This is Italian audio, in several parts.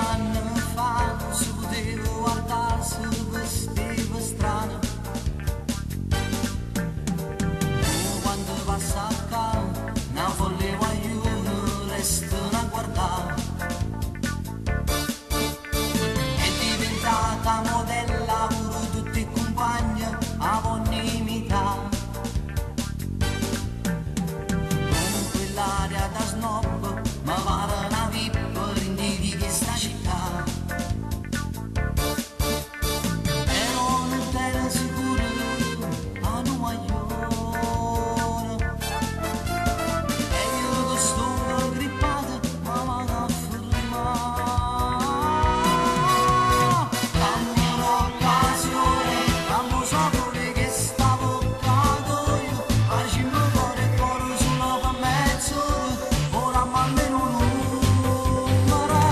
anni fa non si poteva guardare, si vestiva strano. Quando passa acá, non volevo aiuto, resto a guardare. È diventata modella, pure tutti i compagni a voglio imitare. Con quell'aria da snob, ma pare una VIP di questa città. Però non era sicuro a New York. E io che sto grippato, ma vado a fermare. Dammi l'occasione, dammi sapore che stavo cato io. Facciamo cuore e cuore solo per mezz'ora, ora ma almeno un'ora.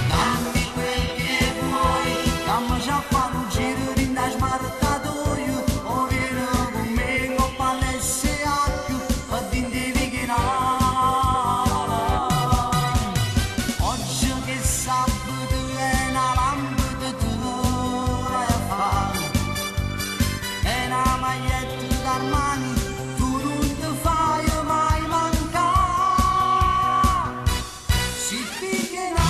Dammi quel che vuoi, dammi già fare un giro in da smarcatoio. O vieni con me con palesse acqua, e dindevi che no. Oggi che sabato è una lampada tu vai a fare. È una maglietta d'Armani, tu non ti fai mai mancare. Si figherà.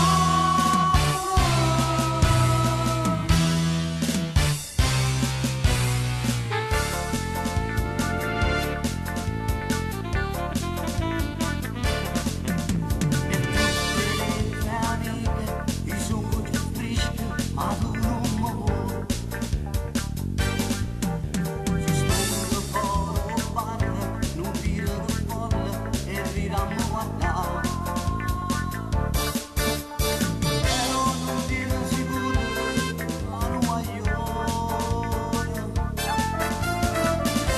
E tutte le amiche, io sono già fresco, ma tu non mi vuoi. Si spende fuori parla, non tira del folle e ridiamo a guardare. Però non tiene sicuro a New York.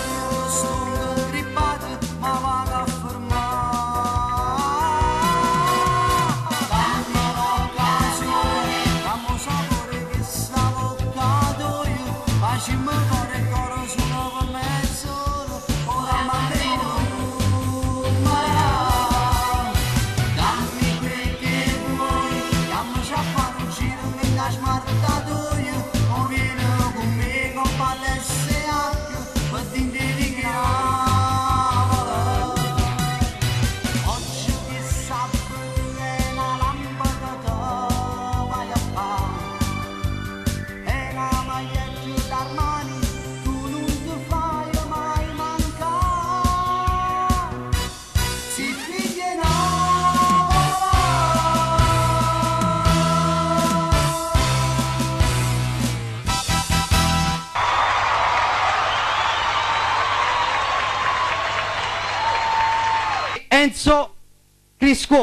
Io sto grippato, ma vado a fermare. Dammi l'occasione, dammi sapore che stavo cato io. Facciamo cuore e cuore solo per mezz'ora, ora ma almeno un'ora. Dammi quel che vuoi, dammi già fare un giro in da smarcatoio. O vieni con me con palesse acqua, e dindevi che no. Oggi che sabato è una lampada tu vai a fare. È una maglietta d'Armani, tu non ti fai mai mancare. Si figherà. Enzo Criscuolo.